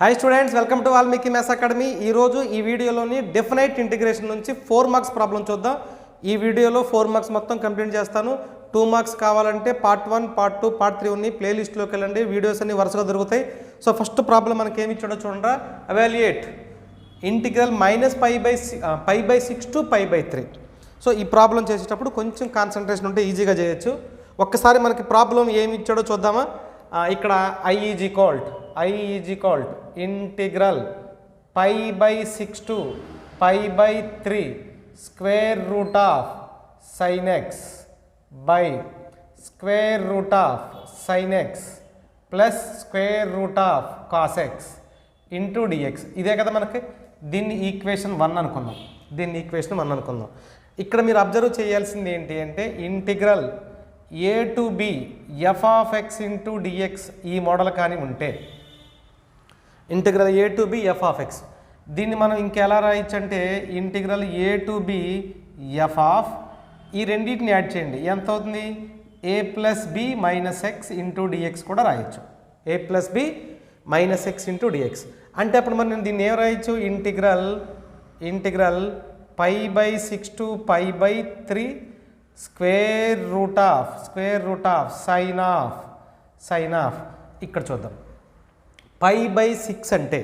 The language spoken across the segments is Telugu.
Hi students, welcome to Valmiki maths academy. ఈరోజు ఈ వీడియోలోని డెఫినైట్ ఇంటిగ్రేషన్ నుంచి 4 మార్క్స్ ప్రాబ్లం చూద్దాం. ఈ వీడియోలో 4 మార్క్స్ మొత్తం కంప్లీట్ చేస్తాను. 2 మార్క్స్ కావాలంటే పార్ట్ 1, పార్ట్ 2, పార్ట్ 3 ఉన్నాయి. ప్లేలిస్ట్లోకి వెళ్ళండి, వీడియోస్ అన్ని వరుసగా దొరుకుతాయి. సో ఫస్ట్ ప్రాబ్లం మనకి ఏమి ఇచ్చాడో చూడండి. Evaluate integral -π/6 to π/3. సో ఈ ప్రాబ్లం చేసేటప్పుడు కొంచెం కాన్సన్ట్రేషన్ ఉంటే ఈజీగా చేయొచ్చు. ఒక్కసారి మనకి ప్రాబ్లం ఏమి ఇచ్చాడో చూద్దామా. ఇక్కడ I is equal integral π/6 to π/3 square root of sin x by square root of sin x plus square root of cos x into dx. ఇదే కదా మనకి. దీన్ని ఈక్వేషన్ 1 అనుకుందాం. ఇక్కడ మీరు అబ్జర్వ్ చేయాల్సింది ఏంటి అంటే integral a to b f of x into dx ఈ మోడల్ కానీ ఉంటే integral a to b f of x, దీన్ని మనం ఇంకెలా రాయొచ్చు అంటే integral a to b f of ఈ రెండింటిని యాడ్ చేయండి, ఎంత అవుతుంది a plus b minus x into dx కూడా రాయొచ్చు. a plus b minus x into dx అంటే అప్పుడు మనం దీన్ని ఏం రాయొచ్చు, integral π/6 to π/3 square root of sine of ఇక్కడ చూద్దాం. π/6 అంటే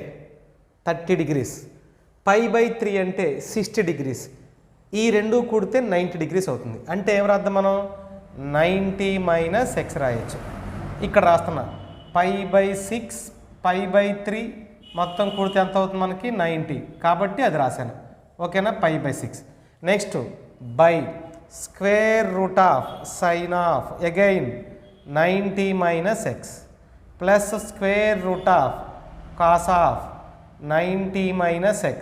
30 degrees, π/3 అంటే 60 degrees. ఈ రెండు కూడితే 90 degrees అవుతుంది. అంటే ఏం రాద్దాం మనం 90 మైనస్ x రాయొచ్చు. ఇక్కడ రాస్తున్నా π/6 π/3 మొత్తం కూడితే ఎంత అవుతుంది మనకి 90, కాబట్టి అది రాశాను. ఓకేనా, π/6. Next by square root of sine of again 90 minus x plus square root of cos of 90 minus x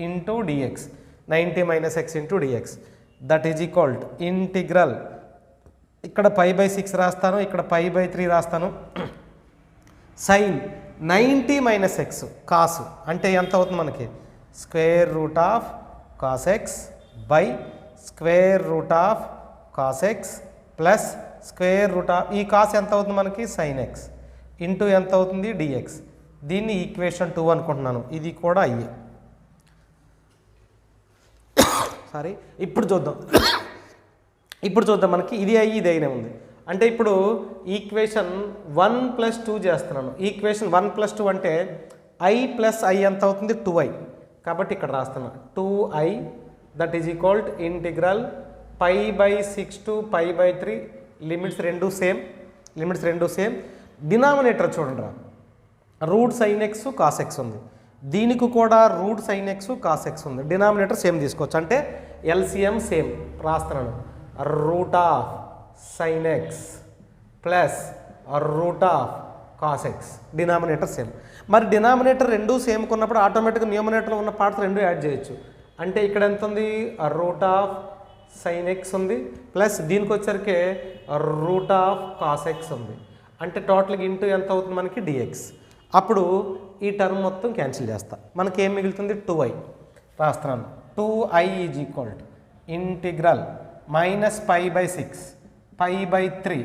into dx. 90 minus x into dx that is equal to integral, ఇక్కడ π/6 రాస్తాను, ఇక్కడ π/3 రాస్తాను. సైన్ 90 మైనస్ x కాసు అంటే ఎంత అవుతుంది మనకి square root of cos x by square root of cos x plus square root of ఈ కాస్ ఎంత అవుతుంది మనకి సైన్ ఎక్స్ ఇంటూ ఎంత అవుతుంది డిఎక్స్. దీన్ని ఈక్వేషన్ 2 అనుకుంటున్నాను. ఇది కూడా అయ్యే. సారీ, ఇప్పుడు చూద్దాం మనకి ఇది అయ్యి ఇది అయినా ఉంది. అంటే ఇప్పుడు ఈక్వేషన్ 1+2 చేస్తున్నాను. ఈక్వేషన్ 1+2 అంటే i ప్లస్ i ఎంత అవుతుంది 2i, కాబట్టి ఇక్కడ రాస్తున్నా 2i that is equal to integral π/6 to π/3 limits రెండు సేమ్. డినామినేటర్ చూడండి రా, root sine x cos x ఉంది, దీనికి కూడా root sine x cos x ఉంది. డినామినేటర్ సేమ్ తీసుకోవచ్చు, అంటే ఎల్సిఎం సేమ్ రాస్తున్నాను. Root of sine x plus root of cos x, denominator same. మరి డినామినేటర్ రెండు సేమ్ కొన్నప్పుడు ఆటోమేటిక్గా న్యూమరేటర్లో ఉన్న పార్ట్స్ రెండు యాడ్ చేయొచ్చు. అంటే ఇక్కడ ఎంత ఉంది రూట్ ఆఫ్ సైన్ ఎక్స్ ఉంది ప్లస్ దీనికి వచ్చరికి రూట్ ఆఫ్ కాస్ ఎక్స్ ఉంది. అంటే టోటల్గా ఇంటూ ఎంత అవుతుంది మనకి డిఎక్స్. అప్పుడు ఈ టర్మ్ మొత్తం క్యాన్సిల్ చేస్తా, మనకి ఏం మిగులుతుంది 2i రాస్తున్నాను. 2i is equal to integral -π/6 π/3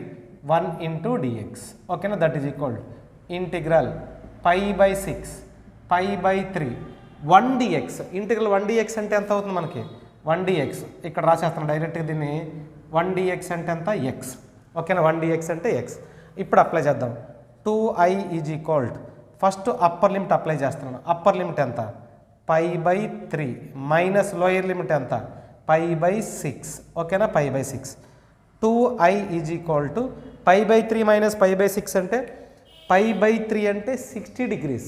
1 into dx. ఓకేనా, that is equal to integral π/6 π/3 1 dx. Integral 1 dx అంటే ఎంత అవుతుంది మనకి 1 dx. ఇక్కడ రాసేస్తాను డైరెక్ట్గా దీన్ని. 1 dx అంటే ఎంత x. ఓకేనా, 1 dx అంటే x. ఇప్పుడు అప్లై చేద్దాం. 2i is equal to first upper limit apply చేస్తున్నాను. అప్పర్ లిమిట్ ఎంత π/3 మైనస్ లోయర్ లిమిట్ ఎంత π/6. ఓకేనా, π/6. 2i is equal to π/3 minus π/6 అంటే π/3 అంటే 60 degrees,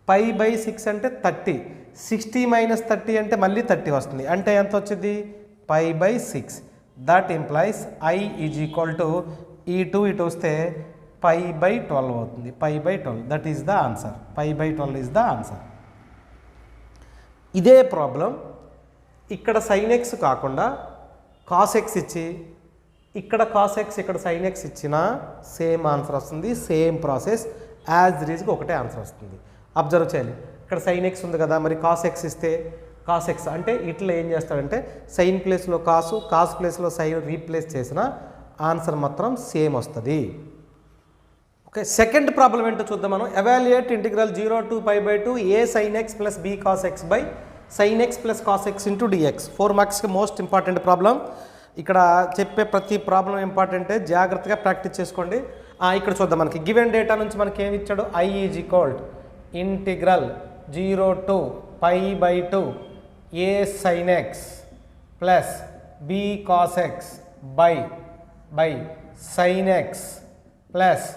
π/6 అంటే 30. 60 మైనస్ 30 అంటే మళ్ళీ 30 వస్తుంది. అంటే ఎంత వచ్చింది π/6. That implies i is equal to ఈ 2 ఇటు వస్తే π/12 అవుతుంది. π/12 that is the answer. π/12 is the answer. ఇదే ప్రాబ్లం ఇక్కడ సైన్ ఎక్స్ కాకుండా కాస్ ఎక్స్ ఇచ్చి ఇక్కడ కాస్ ఎక్స్ ఇక్కడ సైన్ ఎక్స్ ఇచ్చిన సేమ్ ఆన్సర్ వస్తుంది. సేమ్ ప్రాసెస్ యాజ్ రీజ్గా ఒకటే ఆన్సర్ వస్తుంది. అబ్జర్వ్ చేయాలి, ఇక్కడ సైన్ ఎక్స్ ఉంది కదా, మరి కాస్ ఎక్స్ ఇస్తే కాస్ ఎక్స్ అంటే ఇట్లా ఏం చేస్తాడంటే సైన్ ప్లేస్లో కాస్ ప్లేస్లో సైన్ రీప్లేస్ చేసిన ఆన్సర్ మాత్రం సేమ్ వస్తుంది. ఓకే, సెకండ్ ప్రాబ్లం ఏంటో చూద్దాం మనం. Evaluate integral 0 to π/2 a sin x plus b cos x by sin x plus cos x into dx. 4 మార్క్స్కి మోస్ట్ ఇంపార్టెంట్ ప్రాబ్లం. ఇక్కడ చెప్పే ప్రతి ప్రాబ్లం ఇంపార్టెంటే, జాగ్రత్తగా ప్రాక్టీస్ చేసుకోండి. ఇక్కడ చూద్దాం, మనకి గివెన్ డేటా నుంచి మనకి ఏమి ఇచ్చాడు, i is equal integral 0 to π/2 a sin x plus b cos x by sin x plus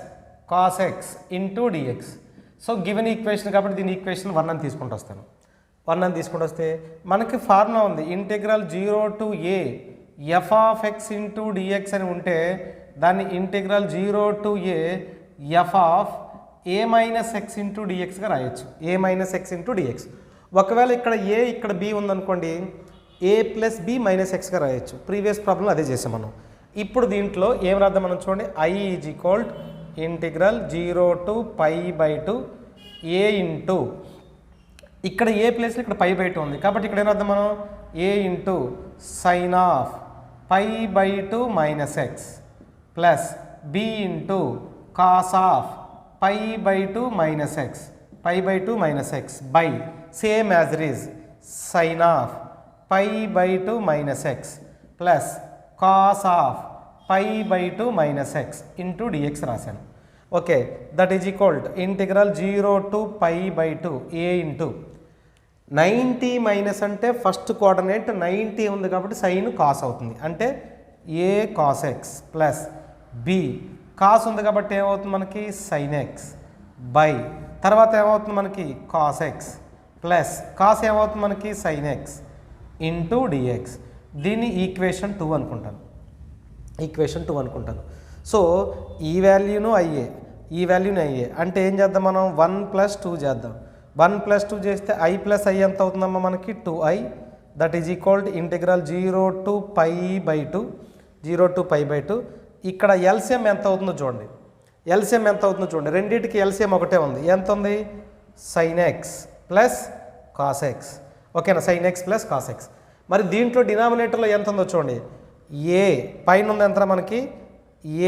cos x into dx. So given equation కాబట్టి దీని ఈక్వేషన్ 1 అని తీసుకుంటూ వస్తాను. 1 అని తీసుకుంటూ వస్తే మనకి ఫార్ములా ఉంది, integral 0 to a f of x into dx అని ఉంటే దాన్ని integral 0 to a f of a minus x into dxగా రాయొచ్చు. a minus x into dx. ఒకవేళ ఇక్కడ a ఇక్కడ b ఉందనుకోండి, a ప్లస్ b మైనస్ xగా రాయొచ్చు. ప్రీవియస్ ప్రాబ్లం అదే చేసాం మనం. ఇప్పుడు దీంట్లో ఏం రాద్దాం మనం చూడండి, i is equal integral 0 to π/2 a into, ఇక్కడ ఏ ప్లేస్లో ఇక్కడ π/2 ఉంది కాబట్టి ఇక్కడ ఏం రాద్దాం మనం, a into sine of π/2 minus x plus b into cos of π/2 minus x, π/2 minus x by same as it is sine of π/2 minus x plus cos of π/2 minus X into dx రాశాను. Okay, that is equal integral 0 to π/2 a into 90 minus అంటే ఫస్ట్ కోఆర్డినేట్ 90 ఉంది కాబట్టి సైన్ కాస్ అవుతుంది, అంటే a cos x plus b cos ఉంది కాబట్టి ఏమవుతుంది మనకి సైన్ ఎక్స్ బై తర్వాత ఏమవుతుంది మనకి కాస్ ఎక్స్ ప్లస్ కాస్ ఏమవుతుంది మనకి సైన్ ఎక్స్ ఇంటూ dx. దీన్ని ఈక్వేషన్ 2 అనుకుంటాను, ఈక్వేషన్ 2 అనుకుంటాను. సో ఈ వాల్యూను అయ్యే, ఈ వాల్యూని అయ్యే అంటే ఏం చేద్దాం మనం, 1 + 2 చేద్దాం. 1 + 2 చేస్తే i + i ఎంత అవుతుందమ్మా మనకి 2i. That is equal to integral 0 to π/2 0 to π/2. ఇక్కడ ఎల్సిఎం ఎంత అవుతుందో చూడండి, ఎల్సిఎం ఎంత అవుతుందో చూడండి. రెండింటికి ఎల్సిఎం ఒకటే ఉంది, ఎంత ఉంది, sine x plus cos x. ఓకేనా, sine x plus cos x. మరి దీంట్లో డినామినేటర్లో ఎంత ఉందో చూడండి, ఏ పైన ఉంది ఎంత మనకి,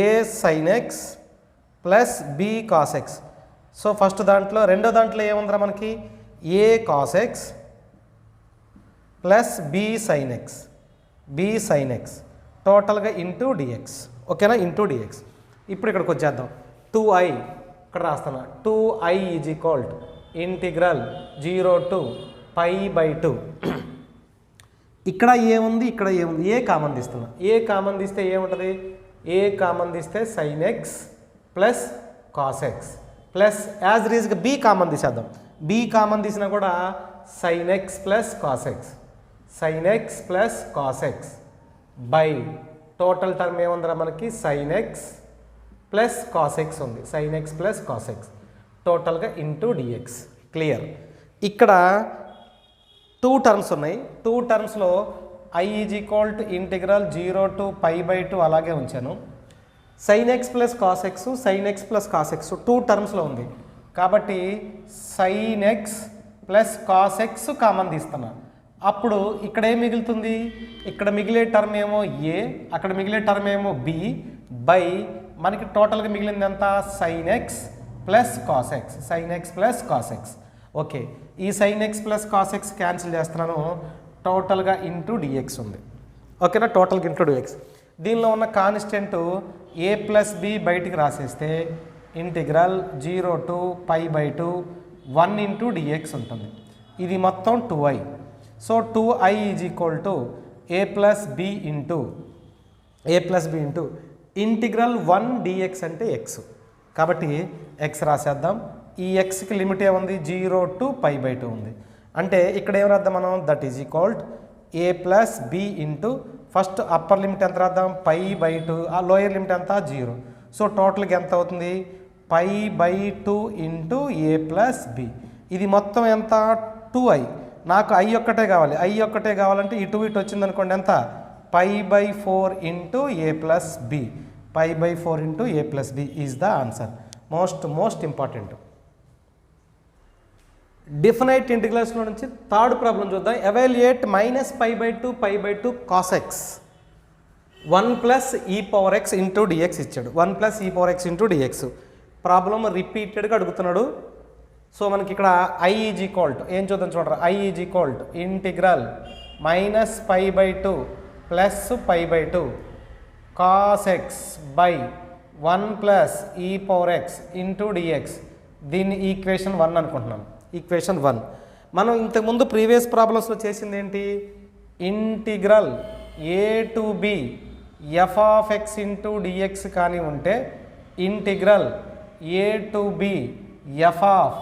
a sine x plus b cos x. So first దాంట్లో, రెండో దాంట్లో ఏముందిరా మనకి, a cos x plus b sine x, b sine x టోటల్గా ఇంటూ డిఎక్స్. ఓకేనా, ఇంటూ డిఎక్స్. ఇప్పుడు ఇక్కడికి వచ్చేద్దాం, 2i ఇక్కడ రాస్తాను, 2i is equal integral 0 to π/2. ఇక్కడ ఏముంది, ఇక్కడ ఏముంది, ఏ కామన్ తీస్తున్నా, ఏ కామన్ తీస్తే ఏముంటుంది, ఏ కామన్ తీస్తే sine x plus cos x plus as రీజ్గా బి కామన్ తీసేద్దాం. బి కామన్ తీసినా కూడా sine x plus cos x, sine x plus cos x by total term ఏముందిరా మనకి, sine x plus cos x ఉంది, sine x plus cos x టోటల్గా ఇంటూ డిఎక్స్. క్లియర్. ఇక్కడ 2 టర్మ్స్ ఉన్నాయి, 2 టర్మ్స్లో i is equal to integral 0 to π/2 అలాగే ఉంచాను. Sine x plus cos x, sine x plus cos X 2 టర్మ్స్లో ఉంది కాబట్టి sign x plus cos x common తీస్తున్నా. అప్పుడు ఇక్కడ ఏం మిగులుతుంది, ఇక్కడ మిగిలే టర్మ్ ఏమో ఏ, అక్కడ మిగిలే టర్మ్ ఏమో బి బై మనకి టోటల్గా మిగిలింది ఎంత, sine x plus cos x, sine x plus cos x. Okay, ఈ sine x plus cos x cancel చేస్తున్నాను, టోటల్గా ఇంటూ డిఎక్స్ ఉంది. ఓకేనా, టోటల్గా ఇంటూ డిఎక్స్. దీనిలో ఉన్న కాన్స్టెంట్ ఏ ప్లస్ బి బయటికి రాసేస్తే ఇంటిగ్రల్ 0 to π/2 1 ఇంటూ డిఎక్స్ ఉంటుంది. ఇది మొత్తం 2i. So 2i is equal to A plus B into integral 1 dx అంటే ఎక్స్ కాబట్టి ఎక్స్ రాసేద్దాం. ఈ ఎక్స్కి లిమిట్ ఏముంది, 0 to π/2 ఉంది. అంటే ఇక్కడ ఏం రాద్దాం మనం, that is equalled A plus B into first upper limit ఎంత రాద్దాం, π/2, ఆ లోయర్ లిమిట్ ఎంత 0. సో టోటల్గా ఎంత అవుతుంది, π/2 ఇంటూ ఏ ప్లస్ బి. ఇది మొత్తం ఎంత, 2i. నాకు i ఒక్కటే కావాలి, i ఒక్కటే కావాలంటే ఇటు ఇటు వచ్చింది అనుకోండి ఎంత, π/4 into a plus b, π/4 into a plus b is the answer. Most important. Definite ఇంటిగ్రల్స్లో నుంచి థర్డ్ ప్రాబ్లం చూద్దాం. Evaluate -π/2 cos x 1 + e⁻x into dx ఇచ్చాడు. 1 + e⁻x ఇంటూ dx ప్రాబ్లం రిపీటెడ్గా అడుగుతున్నాడు. సో మనకి ఇక్కడ ఐ ఈజ్ ఈక్వల్ టు ఏం చూద్దాం చూడరా. I is equal to integral -π/2 plus π/2 cos x by 1 plus e power x into dx. దీన్ని ఈక్వేషన్ 1 అనుకుంటున్నాం. ఈక్వేషన్ 1 మనం ఇంతకుముందు ప్రీవియస్ ప్రాబ్లమ్స్లో చేసింది ఏంటి, integral A to B F of X into dx కానీ ఉంటే integral A to B F of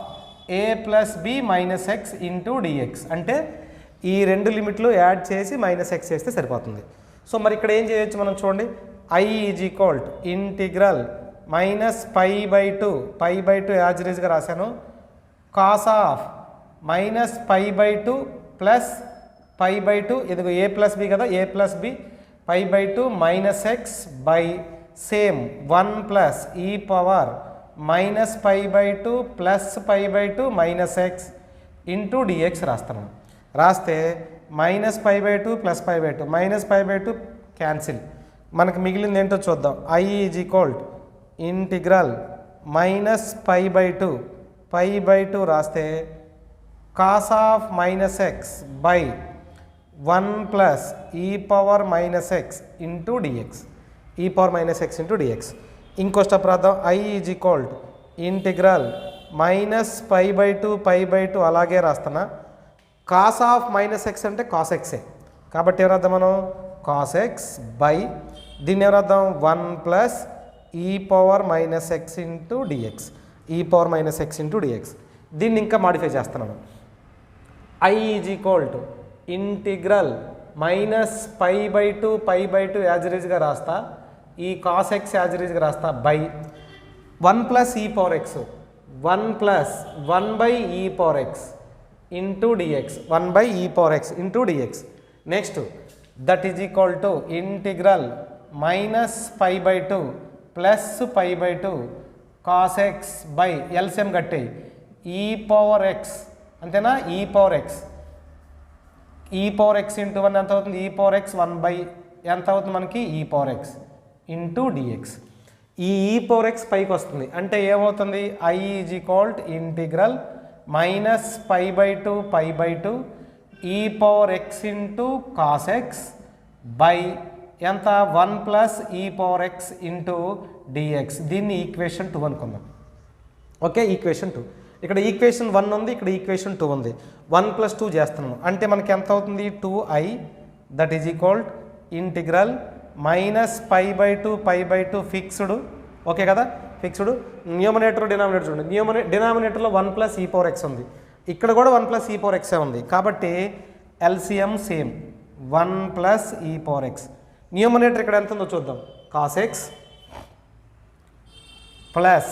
A plus B minus X into dx అంటే ఈ రెండు లిమిట్లు యాడ్ చేసి మైనస్ ఎక్స్ చేస్తే సరిపోతుంది. సో మరి ఇక్కడ ఏం చేయొచ్చు మనం చూడండి. I is equal to integral -π/2 as గా రాశాను కాస్ ఆఫ్ -π/2 ప్లస్ π/2 ఇదిగో ఏ ప్లస్ బి కదా, a plus b π/2 minus x by same 1 plus e power -π/2 plus π/2 minus X into dx రాస్తున్నాం. రాస్తే -π/2 ప్లస్ π/2 -π/2 క్యాన్సిల్. మనకు మిగిలింది ఏంటో చూద్దాం. ఐ ఈజ్ ఈక్వల్ ఇంటిగ్రల్ -π/2 రాస్తే cos of minus x by 1 plus e power minus X into dx. E power minus X into dx. ఇంకో స్టెప్ రాద్దాం. ఐ ఈజ్ ఈక్వల్ ఇంటిగ్రల్ -π/2 అలాగే రాస్తున్నా. కాస్ ఆఫ్ మైనస్ ఎక్స్ అంటే కాస్ ఎక్సే కాబట్టి ఏమరాద్దాం మనం కాస్ ఎక్స్ బై దీన్ని ఏమరాద్దాం 1 plus e power minus X into dx. E power minus X into dx. దీన్ని ఇంకా మాడిఫై చేస్తున్నాను. I is equal to integral -π/2 as గా రాస్తా. ఈ కాస్ ఎక్స్ యాజ్ గా రాస్తా by 1 plus e power x 1 plus 1/e power x into dx 1/e power x into dx. Next that is equal to integral -π/2 plus π/2 cos x by LCM కట్టేయి ఈ పవర్ ఎక్స్ అంతేనా. ఈ పవర్ ఎక్స్ ఇంటూ 1 ఎంత అవుతుంది, ఈ పవర్ ఎక్స్ 1/, ఎంత అవుతుంది మనకి ఈ power x into dx. E power X పైకి వస్తుంది అంటే ఏమవుతుంది ఐ ఈజ్ ఈక్వల్ ఇంటిగ్రల్ -π/2 ఈ power x into cos x by ఎంత 1 plus e power x into dx. దీన్ని ఈక్వేషన్ 2 అనుకుందాం. Okay, equation 2. ఇక్కడ ఈక్వేషన్ 1 ఉంది, ఇక్కడ ఈక్వేషన్ 2 ఉంది. 1 + 2 చేస్తున్నాము అంటే మనకి ఎంత అవుతుంది 2i that is equal integral -π/2 fixed. Okay కదా, ఫిక్స్డ్. న్యూమరేటర్ డినామినేటర్ చూడండి. డినామినేటర్లో 1 ప్లస్ ఈ పవర్ ఎక్స్ ఉంది, ఇక్కడ కూడా 1 ప్లస్ ఈ పవర్ ఎక్సే ఉంది కాబట్టి LCM same 1 plus e power x. Numerator ఇక్కడ ఎంత ఉందో చూద్దాం. Cos x plus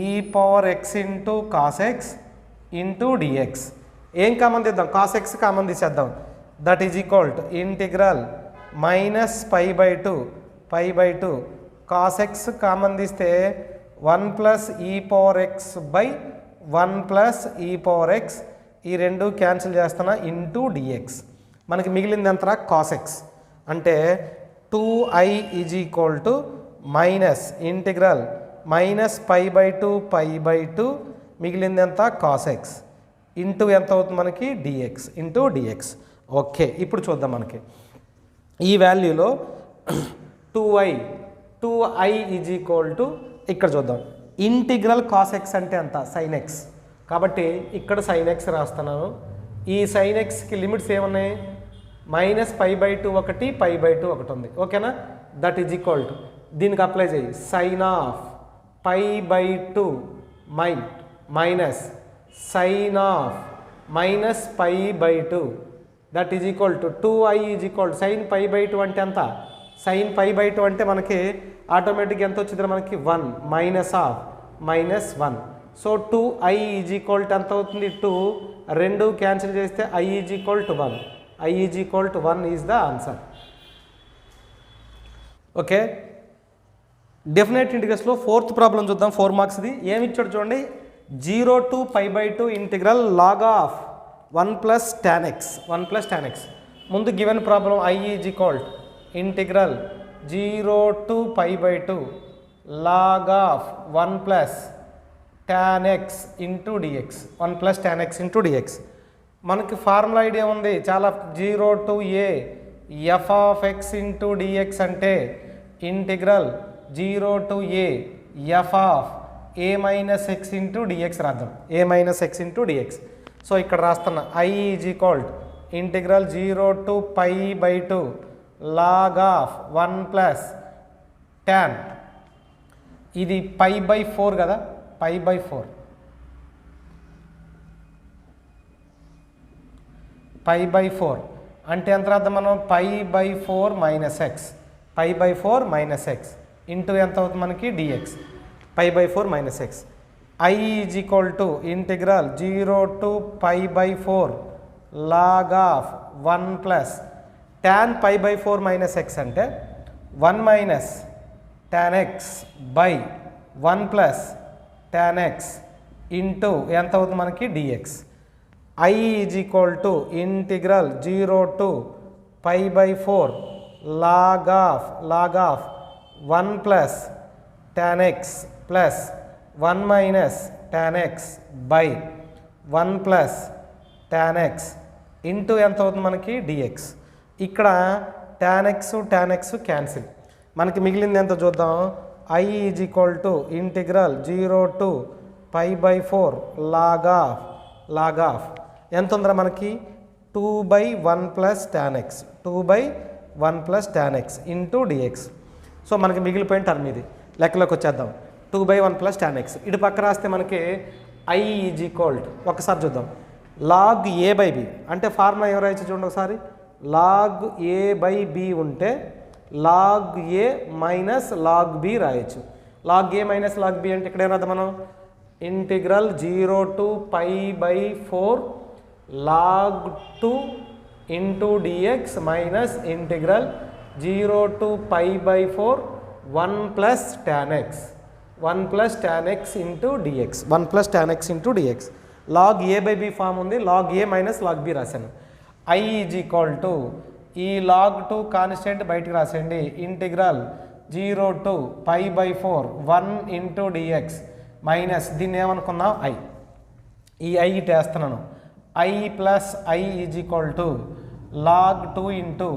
e power x into cos x into dx. ఏం కామన్ తీద్దాం, కాస్ ఎక్స్ కామన్ తీసేద్దాం. That is equal to integral -π/2 cos x common తీస్తే 1 plus e power x by 1 plus e power x. ఈ రెండు క్యాన్సిల్ చేస్తున్నా ఇంటూ డిఎక్స్. మనకి మిగిలింది ఎంత కాస్ ఎక్స్ అంటే 2i is equal to minus integral -π/2 మిగిలింది ఎంత కాస్ ఎక్స్ ఇంటూ ఎంత అవుతుంది మనకి డిఎక్స్ ఇంటూ డిఎక్స్. ఓకే, ఇప్పుడు చూద్దాం. మనకి ఈ వాల్యూలో 2i ఈజ్ ఈక్వల్ టు ఇక్కడ చూద్దాం. ఇంటిగ్రల్ కాస్ ఎక్స్ అంటే ఎంత సైన్ ఎక్స్ కాబట్టి ఇక్కడ సైన్ ఎక్స్ రాస్తున్నాను. ఈ సైన్ ఎక్స్కి లిమిట్స్ ఏమున్నాయి -π/2 ఒకటి π/2 ఒకటి ఉంది. ఓకేనా, దట్ ఈజ్ ఈక్వల్ టు దీనికి అప్లై చేయి sine of π/2 minus sine of -π/2 that is equal to 2i is equal sine π/2 అంటే ఎంత సైన్ π/2 అంటే మనకి ఆటోమేటిక్గా ఎంత వచ్చింది మనకి 1 minus of -1. So 2i is equal to ఎంత అవుతుంది 2, రెండు క్యాన్సిల్ చేస్తే i is equal to 1. i is equal to 1 is the answer. Okay, definite ఇంటిగ్రల్స్లో 4th ప్రాబ్లం చూద్దాం. 4 మార్క్స్ది. ఏమి ఇచ్చాడు చూడండి. 0 to π/2 ఇంటిగ్రల్ log of 1 plus tan x. ముందు given problem i is equal integral 0 to π/2 log of 1 plus tan x into dx, 1 plus tan x into dx. మనకి ఫార్ములా ఐడియా ఉంది చాలా, 0 to a f of X into dx అంటే integral 0 to a f of a minus X into dx రాద్దాం, a minus X into dx. So ఇక్కడ రాస్తున్నా i is equal integral 0 to π/2 log of 1 plus tan, ఇది π/4 కదా, π/4 అంటే ఎంత రాద్దాం మనం, π/4 minus x, π/4 minus X into ఎంత అవుతుంది మనకి dx, π/4 minus x. i is equal to integral 0 to π/4 log of 1 plus tan π/4 minus x అంటే 1 minus tan x by 1 plus tan x into ఎంత అవుతుంది మనకి dx. i is equal to integral 0 to π/4 log of 1 plus tan x plus 1 minus tan x by 1 plus tan x into ఎంత అవుతుంది మనకి డిఎక్స్. ఇక్కడ tan x క్యాన్సిల్, మనకి మిగిలింది ఎంత చూద్దాం. i is equal to integral 0 to π/4 log of ఎంత ఉందిరా మనకి 2/1 plus tan x, 2/1 plus tan x into dx. So మనకి మిగిలిపోయిన టర్మ్ ఇది, లెక్కలోకి వచ్చేద్దాం. 2/1 ప్లస్ tan x ఇటు పక్క రాస్తే మనకి i ఈజ్ ఈక్వల్ టు, ఒకసారి చూద్దాం, log a/b అంటే ఫార్ములా ఏం రాయొచ్చు చూడండి ఒకసారి, log a/b ఉంటే log a minus log b రాయొచ్చు. log a minus log b అంటే ఇక్కడ ఏమన్నా మనం integral 0 to π/4 log 2 into dx minus integral 0 to π/4 1 plus tan x, 1 plus tan x into dx, 1 plus tan x into dx. log a/b form ఉంది, log a minus log b రాశాను. i ఈజ్ ఈక్వల్ టు ఈ log 2 కాన్స్టెంట్ బయటకు రాసేయండి, integral 0 to π/4 1 into dx minus దీన్ని ఏమనుకున్నాం i, ఈ i ఇటు వేస్తున్నాను, i plus i is equal to log 2 into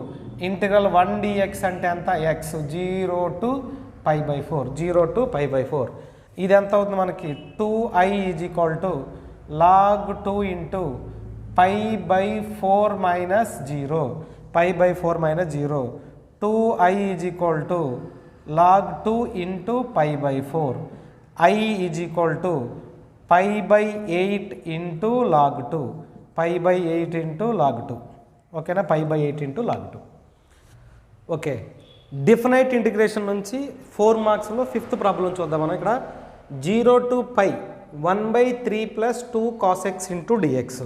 integral 1 dx అంటే ఎంత x, 0 to π/4, 0 to π/4 ఇది ఎంత అవుతుంది మనకి 2i is equal to log 2 into π/4 minus 0, π/4 minus 0, 2i is equal to log 2 into π/4, i is equal to π/8 into log 2, π/8 into log 2, ఓకేనా, π/8 into log 2. Okay, definite integration నుంచి 4 మార్క్స్లో 5th ప్రాబ్లం చూద్దాం మనం. ఇక్కడ 0 to π 1/3 plus 2 cos x into dx,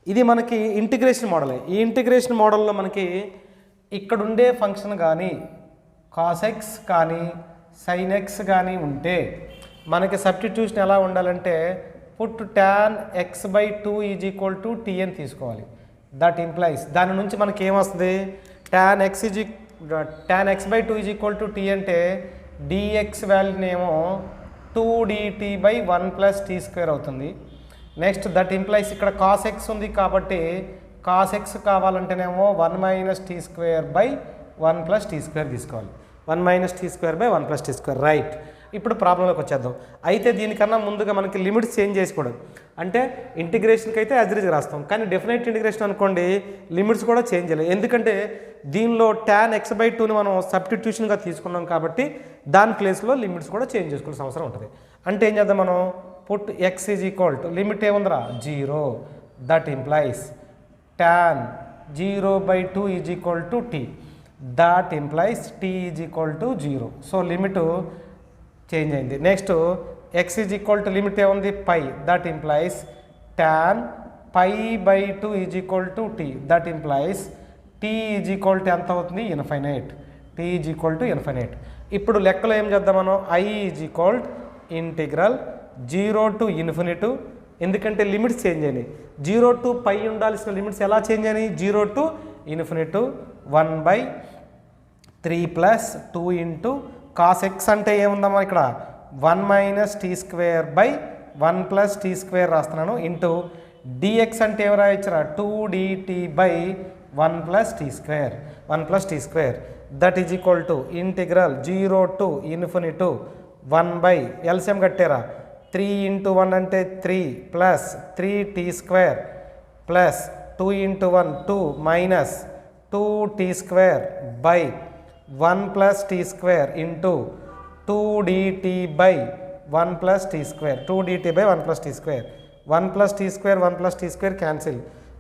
ఇది మనకి ఇంటిగ్రేషన్ మోడలే. ఈ ఇంటిగ్రేషన్ మోడల్లో మనకి ఇక్కడ ఉండే ఫంక్షన్ కానీ cos x కానీ sin x కానీ ఉంటే మనకి సబ్స్టిట్యూషన్ ఎలా ఉండాలంటే put tan x/2 is equal to t అని తీసుకోవాలి. దట్ ఇంప్లైస్ దాని నుంచి మనకి ఏమొస్తుంది, tan x/2 is equal to t అంటే dx వాల్యూనేమో 2dt/1 ప్లస్ t² అవుతుంది. నెక్స్ట్ దట్ ఇంప్లైస్ ఇక్కడ cos x ఉంది కాబట్టి cos x కావాలంటేనేమో 1 minus t²/1 plus t² తీసుకోవాలి, 1 minus t²/1 plus t², right. ఇప్పుడు ప్రాబ్లంలోకి వచ్చేద్దాం. అయితే దీనికన్నా ముందుగా మనకి లిమిట్స్ చేంజ్ చేసుకోవడం, అంటే ఇంటిగ్రేషన్కి అయితే యాజ్ ఇట్ ఈజ్ రాస్తాం, కానీ డెఫినెట్ ఇంటిగ్రేషన్ అనుకోండి లిమిట్స్ కూడా చేంజ్ చేయాలి. ఎందుకంటే దీనిలో tan x/2ని మనం సబ్స్టిట్యూషన్గా తీసుకున్నాం కాబట్టి దాని ప్లేస్లో లిమిట్స్ కూడా చేంజ్ చేసుకోవాల్సిన అవసరం ఉంటుంది. అంటే ఏం చేద్దాం మనం, put x is equal to limit ఏముందిరా 0, that implies tan 0/2 is equal to t, that implies t is equal to 0. So limit change అయింది. Next x is equal to limit ఏముంది π, that implies tan π/2 is equal to t, that implies t is equal to ఎంత అవుతుంది infinite, t is equal to infinite. ఇప్పుడు లెక్కలో ఏం చేద్దాం మనం, i is equal integral 0 to ∞, ఎందుకంటే లిమిట్స్ చేంజ్ అయినాయి. 0 to π ఉండాల్సిన లిమిట్స్ ఎలా చేంజ్ అయినాయి, 0 to ∞, 1/3 plus 2 into cos x అంటే ఏముందమ్మా ఇక్కడ 1 minus t² 1 plus t square రాస్తున్నాను ఇంటూ డిఎక్స్ అంటే ఏమి రాయొచ్చురా 2dt by 1 plus t square that is equal to integral 0 to infinity 1 by LCM కట్టారా 3 ఇంటూ 1 అంటే 3 plus 3t square plus 2 into 1 2 minus 2t square by 1 plus t square into 2dt by 1 plus t square 2dt by 1 plus t square 1 plus t square 1 plus t square cancel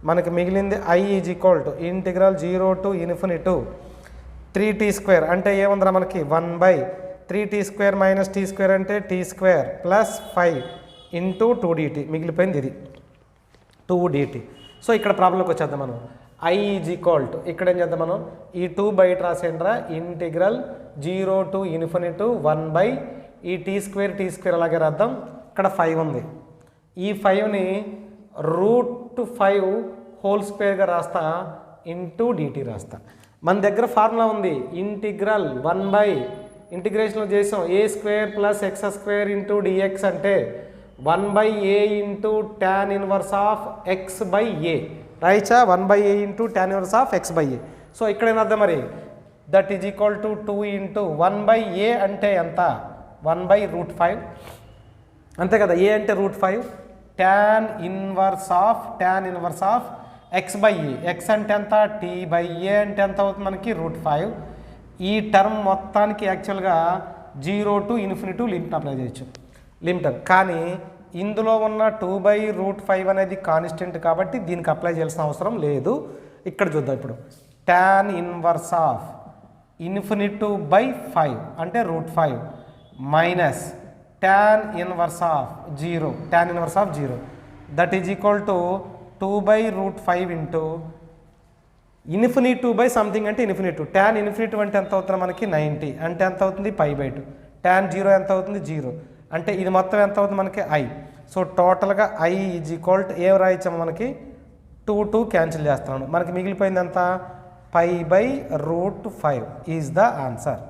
మనకి మిగిలింది i is equal to integral 0 to infinity 3t square అంటే ఏముందిరా మనకి 1 by 3t square minus t square అంటే t square plus 5 into 2dt మిగిలిపోయింది ఇది 2dt. సో ఇక్కడ ప్రాబ్లంకి వచ్చేద్దాం మనం i ఈజ్ ఈక్వల్ టు ఇక్కడ ఏం చేద్దాం మనం ఈ 2 బయట రాసేయండిరా ఇంటిగ్రల్ 0 టు ఇన్ఫినిటీ 1 బై ఈ టీ స్క్వేర్ అలాగే రాద్దాం ఇక్కడ 5 ఉంది ఈ 5ని √5 హోల్ స్క్వేర్గా రాస్తా ఇంటూ dt రాస్తా మన దగ్గర ఫార్ములా ఉంది ఇంటిగ్రల్ 1 బై ఇంటిగ్రేషన్లో చేసాం a square plus x square into dx అంటే 1 by a into tan inverse of x by a రాయిచా 1 by a into tan inverse of x by a. So ఇక్కడ ఏమర్థం మరి that is equal to 2 into 1 by a అంటే ఎంత 1 బై √5 అంతే కదా ఏ అంటే √5 tan inverse of x by A X అంటే ఎంత టీ బై ఏ అంటే ఎంత అవుతుంది మనకి √5 ఈ టర్మ్ మొత్తానికి యాక్చువల్గా 0 టు ఇన్ఫినిటీ లిమిట్ అప్లై చేయొచ్చు లిమిట్ కానీ ఇందులో ఉన్న 2 బై √5 అనేది కాన్స్టెంట్ కాబట్టి దీనికి అప్లై చేయాల్సిన అవసరం లేదు. ఇక్కడ చూద్దాం ఇప్పుడు tan inverse of infinity by 5 అంటే √5 minus tan inverse of 0 that is equal to 2 by √5 into infinity by something అంటే ఇన్ఫినిటీ tan ఇన్ఫినిటీ అంటే ఎంత అవుతుంది మనకి 90 అంటే ఎంత అవుతుంది π/2 tan 0 ఎంత అవుతుంది 0 అంటే ఇది మొత్తం ఎంత అవుతుంది మనకి i. సో టోటల్గా i ఈజ్ ఈక్వల్ టు ఏం రాయించాము మనకి 2 క్యాన్సిల్ చేస్తున్నాను మనకి మిగిలిపోయింది ఎంత π/√5 ఈజ్ ద ఆన్సర్.